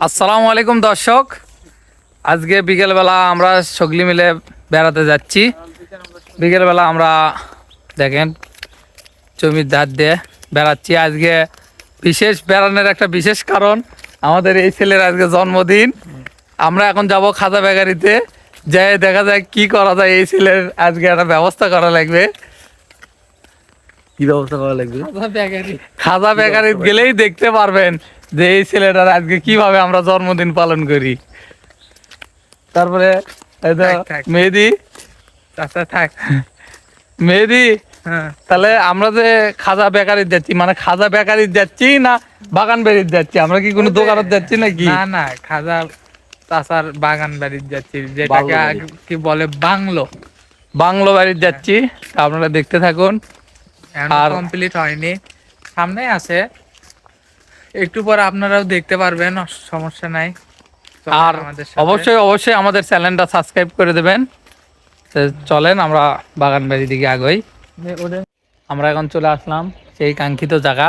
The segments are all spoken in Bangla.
আসসালামু আলাইকুম দর্শক, আজকে বিকেলবেলা আমরা সকলে মিলে বেড়াতে যাচ্ছি। বিকেলবেলা আমরা দেখেন জমির ধার দিয়ে বেড়াচ্ছি। আজকে বিশেষ বেড়ানোর একটা বিশেষ কারণ, আমাদের এই ছেলের আজকে জন্মদিন। আমরা এখন যাব খাজা বেকারিতে, যাই দেখা যায় কি করা যায়। এই ছেলের আজকে একটা ব্যবস্থা করা লাগবে। কি ব্যবস্থা করা লাগবে? খাজা বেকারি গেলেই দেখতে পারবেন যে এই ছেলেটার আজকে কিভাবে আমরা জন্মদিন পালন করি। তারপরে মেহেদি থাক। মেহেদি, হ্যাঁ, তাহলে আমরা যে খাজা বেকারি যাচ্ছি, মানে খাজা বেকারি যাচ্ছি না বাগান বেরিয়ে যাচ্ছি? আমরা কি কোনো দোকানত যাচ্ছি নাকি? না খাজা চাচার বাগান বাড়ির যাচ্ছি, যেটাকে বাংলো কি বলে বাংলো। বাংলো বাড়ির যাচ্ছি, তা আপনারা দেখতে থাকুন। আর কমপ্লিট হয়নি, সামনে আছে, একটু পর আপনারাও দেখতে পারবেন, সমস্যা নাই। আর অবশ্যই অবশ্যই আমাদের চ্যানেলটা সাবস্ক্রাইব করে দেবেন। তো চলেন আমরা বাগান বাড়ির দিকে আগাই। আমরা এখন চলে আসলাম সেই কাঙ্ক্ষিত জায়গা,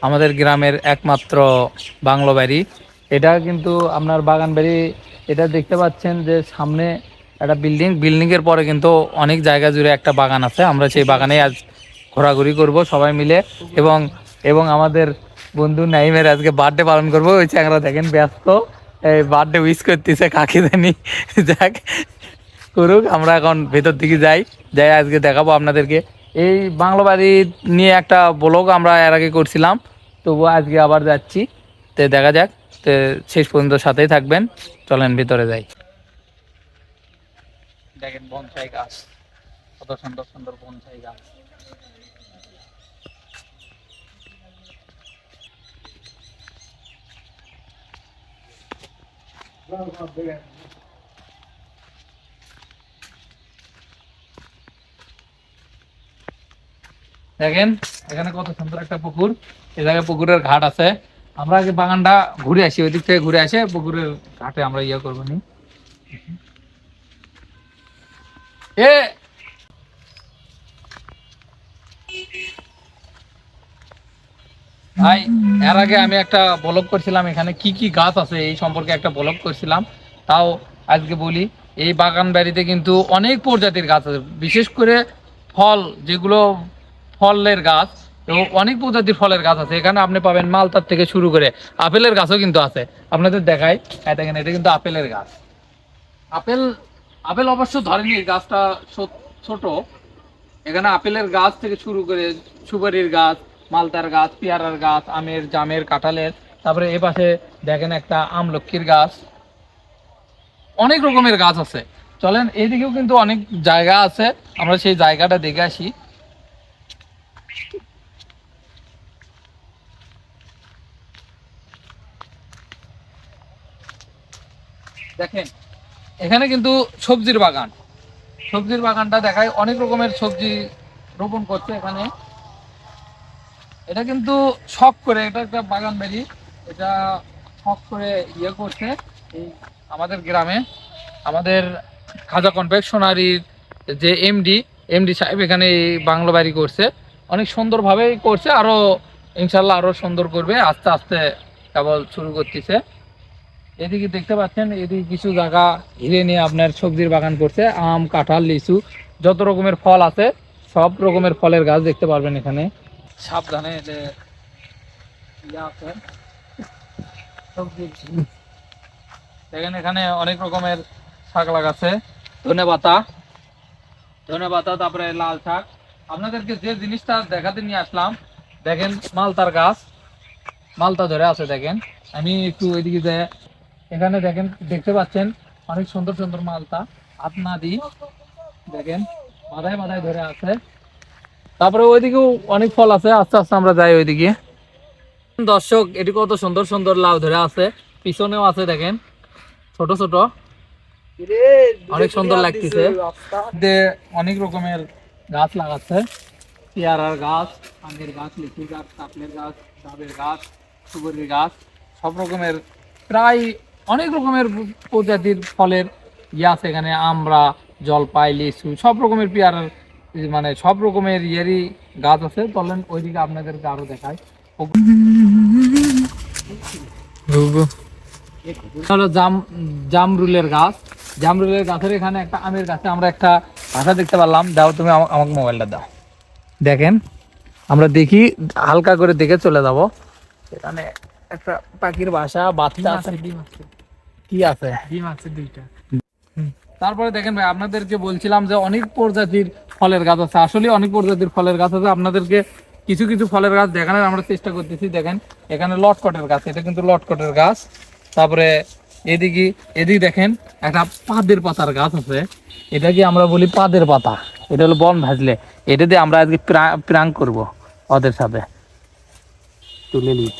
আমাদের গ্রামের একমাত্র বাংলো বাড়ি। এটা কিন্তু আপনার বাগান বাড়ি। এটা দেখতে পাচ্ছেন যে সামনে একটা বিল্ডিংয়ের পরে কিন্তু অনেক জায়গা জুড়ে একটা বাগান আছে। আমরা সেই বাগানে আজ ঘোরাঘুরি করব সবাই মিলে, এবং এবং আমাদের বন্ধু নাইমের আজকে বার্থডে পালন করব। ওই চ্যাংরা দেখেন ব্যস্ত, এই বার্থডে উইশ করতেছে কাকে জানি। যাক করুক, আমরা এখন ভেতর দিকে যাই আজকে দেখাবো আপনাদেরকে। এই বাংলো বাড়ি নিয়ে একটা ব্লগ আমরা এর আগে করছিলাম, তবুও আজকে আবার যাচ্ছি। তো দেখা যাক, তো শেষ পর্যন্ত সাথেই থাকবেন। চলেন ভিতরে যাই। দেখেন বনসাই গাছ, কত সুন্দর সুন্দর বনসাই গাছ। দেখেন এখানে কত সুন্দর একটা পুকুর। এই জায়গায় পুকুরের ঘাট আছে। আমরা আগে বাগানটা ঘুরে আসি, ওই দিক থেকে ঘুরে আসে পুকুরের ঘাটে আমরা ইয়ে করবো নি। এ ভাই, এর আগে আমি একটা ব্লগ করছিলাম, এখানে কি কি গাছ আছে এই সম্পর্কে একটা ব্লগ করছিলাম। তাও আজকে বলি, এই বাগান বাড়িতে কিন্তু অনেক প্রজাতির গাছ আছে, বিশেষ করে ফল, যেগুলো ফলের গাছ, তো অনেক প্রজাতির ফলের গাছ আছে এখানে। আপনি পাবেন মালতার থেকে শুরু করে আপেলের গাছও কিন্তু আছে। আপনাদের দেখাই, দেখেন এটা কিন্তু আপেলের গাছ। আপেল আপেল অবশ্য ধরেনি, গাছটা ছোট। এখানে আপেলের গাছ থেকে শুরু করে সুপারির গাছ, মালতার গাছ, পেয়ারার গাছ, আমের, জামের, কাঁঠালের। তারপরে এ পাশে দেখেন একটা আমলক্ষীর গাছ। অনেক রকমের গাছ আছে। চলেন এইদিকেও কিন্তু অনেক জায়গা আছে, আমরা সেই জায়গাটা দেখে আসি। দেখেন এখানে কিন্তু সবজির বাগান, সবজির বাগানটা দেখায়, অনেক রকমের সবজি রোপণ করছে এখানে। এটা কিন্তু শখ করে, এটা একটা বাগান বাড়ি, এটা শখ করে ইয়ে করছে এই আমাদের গ্রামে। আমাদের খাজা কনফেকশনারির যে এমডি সাহেব এখানে এই বাংলো বাড়ি করছে, অনেক সুন্দরভাবেই করছে। আরও ইনশাল্লাহ আরও সুন্দর করবে, আস্তে আস্তে কেবল শুরু করতেছে। এদিকে দেখতে পাচ্ছেন, এদিকে কিছু জায়গা ঘিরে নিয়ে আপনার সবজির বাগান করছে। আম, কাঁঠাল, লিচু, যত রকমের ফল আছে সব রকমের ফলের গাছ দেখতে পারবেন এখানে। সাবধানে দেখেন এখানে অনেক রকমের শাক লাগাচ্ছে, ধনে পাতা, তারপরে লাল শাক। আপনাদেরকে যে জিনিসটা দেখাতে নিয়ে আসলাম, দেখেন মালতার গাছ, মালতা ধরে আছে। দেখেন আমি একটু ওইদিকে যাই, এখানে দেখেন দেখতে পাচ্ছেন অনেক সুন্দর সুন্দর মালতা, আপনা দি দেখেন মাথায় মাথায় ধরে আছে। তারপরে ওইদিকেও অনেক ফল আছে, আস্তে আস্তে আমরা যাই ওইদিকে। দর্শক, এটি কত সুন্দর সুন্দর লাউ ধরে আছে, পিছনেও আছে দেখেন ছোট ছোট, অনেক সুন্দর লাগতেছে। অনেক রকমের গাছ লাগাচ্ছে, পেয়ারার গাছ, আমের গাছ, লিচু গাছ, কাঁঠালের গাছ, ডাবের গাছ, সুপারির গাছ, সব রকমের প্রায় অনেক রকমের প্রজাতির ফলের ইয়ে আছে এখানে। আমরা, জলপাই, লিচু, সব রকমের পেয়ারার, মানে সব রকমের ইয়েরই গাছ আছে। চলেন ওইদিকে আপনাদেরকে আরো দেখায়। হলো জামরুলের গাছ। জামরুলের গাছের এখানে একটা আমের গাছে আমরা একটা ভাষা দেখতে পারলাম। দাও তুমি আমাকে মোবাইলটা দাও, দেখেন আমরা দেখি, হালকা করে দেখে চলে যাব। এখানে একটা পাখির বাসা, বাচ্চা আছে, কি আছে, ডিম আছে 2টা। তারপরে দেখেন ভাই, আপনাদেরকে বলছিলাম যে অনেক প্রজাতির ফলের গাছ আছে, আসলে অনেক প্রজাতির ফলের গাছ আছে। আপনাদেরকে কিছু কিছু ফলের গাছ দেখানোর আমরা চেষ্টা করতেছি। দেখেন এখানে লটকটের গাছ, এটা কিন্তু লটকটের গাছ। তারপরে এদিকে দেখেন একটা পাদের পাতার গাছ আছে, এটা কি আমরা বলি পাদের পাতা, এটা হলো বন ভাজলে, এটা দিয়ে আমরা আজকে প্রাং করব ওদের সাথে। তুলে নিই,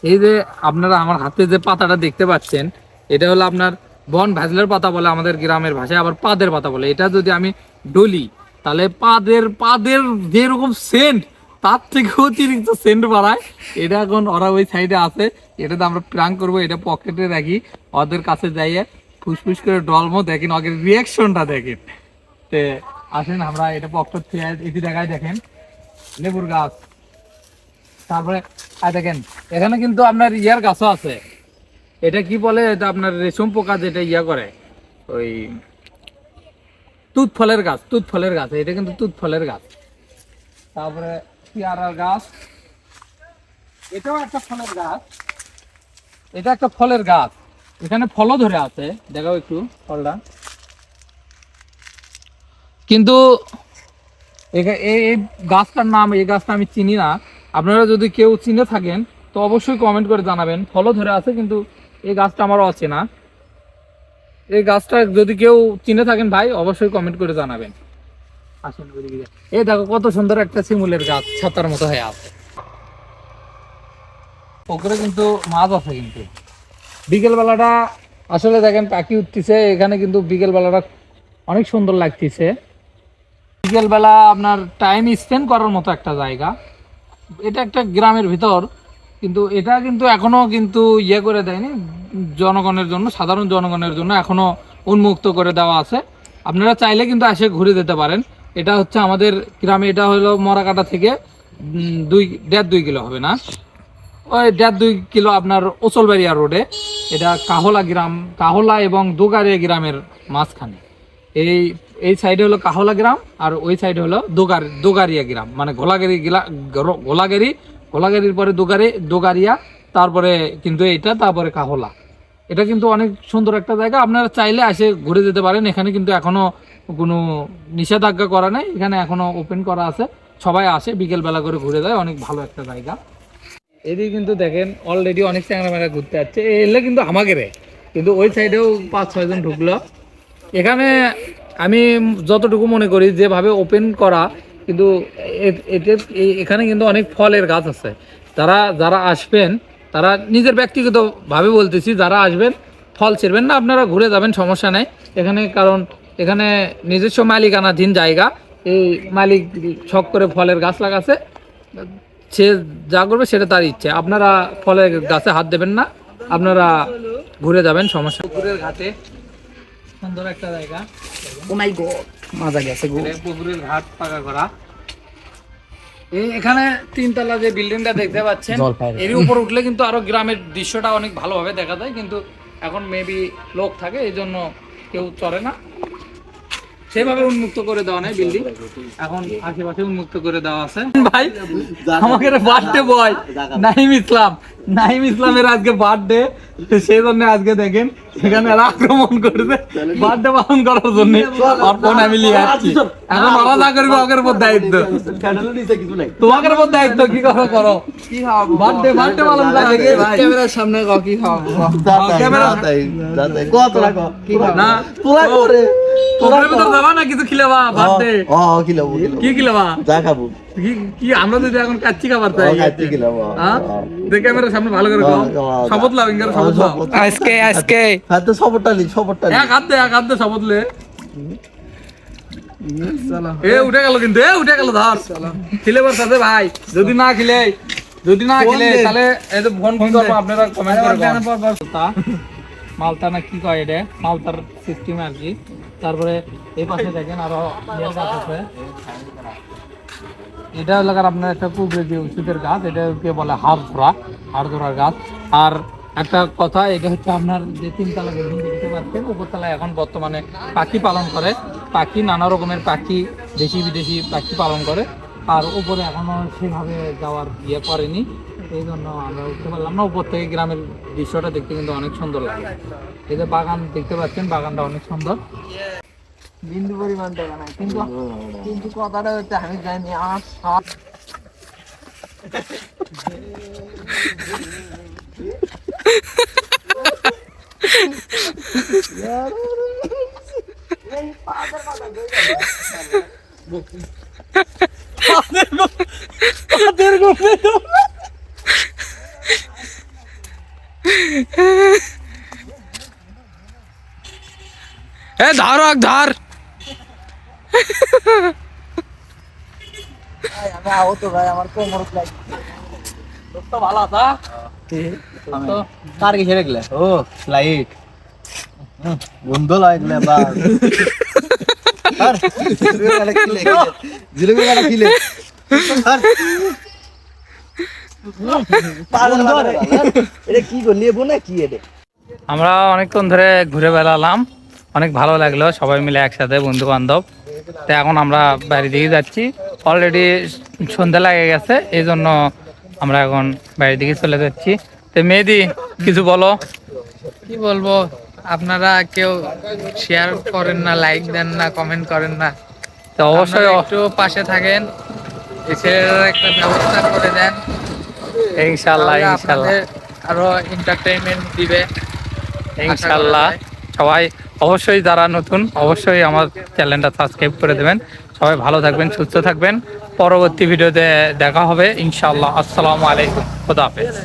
এই যে আপনারা আমার হাতে যে পাতাটা দেখতে পাচ্ছেন, এটা হলো আপনার বন ভাজলের পাতা বলে আমাদের গ্রামের ভাষায়, আবার পাদের পাতা বলে। এটা যদি আমি ডলি, তাহলে পাদের যেরকম সেন্ট, তার থেকে অতিরিক্ত সেন্ট বাড়ায়। এটা এখন ওরা ওই সাইডে আছে, এটাতে আমরা প্রাং করবো, এটা পকেটে রাখি, ওদের কাছে যাইয়ে ফুসফুস করে ডলমো, দেখেন ওদের রিয়াকশনটা দেখেন। তে আসেন আমরা এটা পকেট থেকে এটি দেখায়, দেখেন লেবুর গাছ। তারপরে দেখেন এখানে কিন্তু আপনার ইয়ার গাছও আছে, এটা কি বলে, এটা আপনার রেশম পোকা যেটা ইয়া করে, ওই তুত ফলের গাছ, এটা কিন্তু তুত ফলের গাছ। তারপরে পেয়ারার গাছ, এটাও একটা ফলের গাছ, এটা একটা ফলের গাছ, এখানে ফলও ধরে আছে, দেখাও একটু ফলটা। কিন্তু এই গাছটার নাম, এই গাছটা আমি চিনি না, আপনারা যদি কেউ চিনে থাকেন তো অবশ্যই কমেন্ট করে জানাবেন। ফলও ধরে আছে, কিন্তু এই গাছটা আমারও অচেনা। এই গাছটা যদি কেউ চিনে থাকেন ভাই, অবশ্যই কমেন্ট করে জানাবেন। আসেন ওইদিকে, এই দেখো কত সুন্দর একটা শিমুলের গাছ ছাতার মতো হয়ে আছে। পুকুরে কিন্তু মাছ আছে, কিন্তু বিকেল বেলাটা আসলে দেখেন পাখি উঠতেছে এখানে, কিন্তু বিকেল বেলাটা অনেক সুন্দর লাগতেছে। বিকেল বেলা আপনার টাইম স্পেন্ড করার মতো একটা জায়গা, এটা একটা গ্রামের ভিতর, কিন্তু এটা কিন্তু এখনো কিন্তু ইয়ে করে দেয়নি জনগণের জন্য, সাধারণ জনগণের জন্য এখনো উন্মুক্ত করে দেওয়া আছে। আপনারা চাইলে কিন্তু এসে ঘুরে যেতে পারেন। এটা হচ্ছে আমাদের গ্রামে, এটা হলো মরাকাটা থেকে 1.5-2 কিলো হবে না, ওই 1.5-2 কিলো আপনার ওচলবাড়িয়া রোডে। এটা কাহলা এবং দোগারিয়া গ্রামের মাঝখানে। এই সাইডে হলো কাহলা গ্রাম, আর ওই সাইডে হলো দোগারিয়া গ্রাম, মানে গোলাগাড়ির পরে দোগারিয়া, তারপরে কিন্তু এইটা, তারপরে কাহলা। এটা কিন্তু অনেক সুন্দর একটা জায়গা, আপনারা চাইলে এসে ঘুরে যেতে পারেন। এখানে কিন্তু এখনো কোনো নিষেধাজ্ঞা করা নেই, এখানে এখনো ওপেন করা আছে, সবাই আসে বিকেল বেলা করে ঘুরে যায়, অনেক ভালো একটা জায়গা। এদিকে কিন্তু দেখেন অলরেডি অনেক চ্যাংড়া ঘুরতে যাচ্ছে, এলে কিন্তু আমাকে রে, কিন্তু ওই সাইডেও 5-6 জন ঢুকলো। এখানে আমি যতটুকু মনে করি যেভাবে ওপেন করা, কিন্তু এখানে কিন্তু অনেক ফলের গাছ আছে। যারা আসবেন, তারা নিজের ব্যক্তিগতভাবে বলতেছি, যারা আসবেন ফল ছিঁড়বেন না, আপনারা ঘুরে যাবেন, সমস্যা নেই এখানে, কারণ এখানে নিজস্ব মালিকানাধীন জায়গা। এই মালিক শখ করে ফলের গাছ লাগাছে, সে যা করবে সেটা তার ইচ্ছে। আপনারা ফলের গাছে হাত দেবেন না, আপনারা ঘুরে যাবেন, সমস্যা। পুকুরের ঘাটে সুন্দর একটা জায়গা, ও মাই গড মজা গেছে গো। পুকুরের ঘাট পাকা করা, এখানে 3 তলা যে বিল্ডিংটা দেখতে পাচ্ছেন, এর উপর উঠলে কিন্তু আরো গ্রামের দৃশ্যটা অনেক ভালোভাবে দেখা যায়, কিন্তু এখন মেবি লোক থাকে, এই জন্য কেউ চড়ে না, সেভাবে উন্মুক্ত করে দেওয়া নাই বিল্ডিং, এখন আশেপাশে উন্মুক্ত করে দেওয়া আছে। ভাই আমাকে বার্থডে বয় নাহিম ইসলামের আজকে বার্থডে, সেই জন্য আজকে দেখেন এখানে আক্রমণ করেছে বার্থডে পালন করার জন্য। ফ্যামিলি আসছি, এখন ওরা যা করবে ওদের উপর দায়িত্ব, তোমাদের উপর দায়িত্ব, কি করো কি খাওয়াবো বার্থডে পালন করা। ক্যামেরার সামনে কি খাওয়াবো, ক্যামেরা না তোরা ভিতর যাবা না, কিছু খিলাবা বার্থডে, কি খিলাবা, যা খাবো কি, আমরা যদি এখন কাচ্চি খাবার চাই, হ্যাঁ দেখে ক্যামেরার সামনে ভালো করে শপথ লাও, ইঙ্গার শপথ লাও, আজকে হাতে শপথটা এক হাত দে শপথ লে। উঠে গেল, কিন্তু উঠে গেল, ধর খিলেবার সাথে ভাই, যদি না খিলে তাহলে এই যে ফোন করবো, আপনারা কমেন্ট করে মালতা না কি কয়, এটা মালতার সিস্টেম আর কি। তারপরে এই পাশে দেখেন আরো গাছ আছে, এটা এলাকার আপনার একটা পুকুরে যে ওষুধের গাছ, এটাকে বলে হাড় ধরার গাছ। আর একটা কথা, এটা হচ্ছে আপনার যে তিনতলা বিল্ডিং দেখতে পাচ্ছেন, উপরতলায় এখন বর্তমানে পাখি পালন করে, পাখি নানা রকমের পাখি, দেশি বিদেশি পাখি পালন করে। আর উপরে এখনো সেভাবে যাওয়ার ইয়ে করেনি, এই জন্য আমরা উঠতে পারলাম না। উপর থেকে গ্রামের দৃশ্যটা দেখতে কিন্তু অনেক সুন্দর লাগে। এই যে বাগান দেখতে পাচ্ছেন, বাগানটা অনেক সুন্দর। বিন্দু পরিমাণ টাকা নাই, কিন্তু কিন্তু কথাটা হচ্ছে আমি জানি আমার সব ধার ধার আমি আহত ভাই, আমার কোমর তো ভালো আছা? তো কার কিসে দেখলে? ও লাইট বন্ধ লাগলে বা আর জিলেবি গালা কিলে আর পাগল ধরে এটা কি গো লেবু না কি এটা? আমরা অনেকক্ষণ ধরে ঘুরে বেড়ালাম, অনেক ভালো লাগলো সবাই মিলে একসাথে, বন্ধু বান্ধব। তো এখন আমরা বাড়ির দিকে যাচ্ছি, অলরেডি সন্ধ্যা লেগে গেছে, এই জন্য আমরা এখন বাড়ির দিকে চলে যাচ্ছি। তো মেহেদি, কিছু বলো। কি বলবো, আপনারা কেউ শেয়ার করেন না, লাইক দেন না, কমেন্ট করেন না। তো অবশ্যই আপনারা একটু পাশে থাকেন, এর একটা ব্যবস্থা করে দেন, ইনশাল্লাহ তাহলে ইনশাল্লাহ আপনাদের আরো এন্টারটেইনমেন্ট দিবে ইনশাল্লাহ। সবাই অবশ্যই যারা নতুন, অবশ্যই আমার চ্যানেলটা সাবস্ক্রাইব করে দেবেন। সবাই ভালো থাকবেন, সুস্থ থাকবেন। পরবর্তী ভিডিওতে দেখা হবে ইনশাল্লাহ। আসসালামু আলাইকুম, খোদা হাফেজ।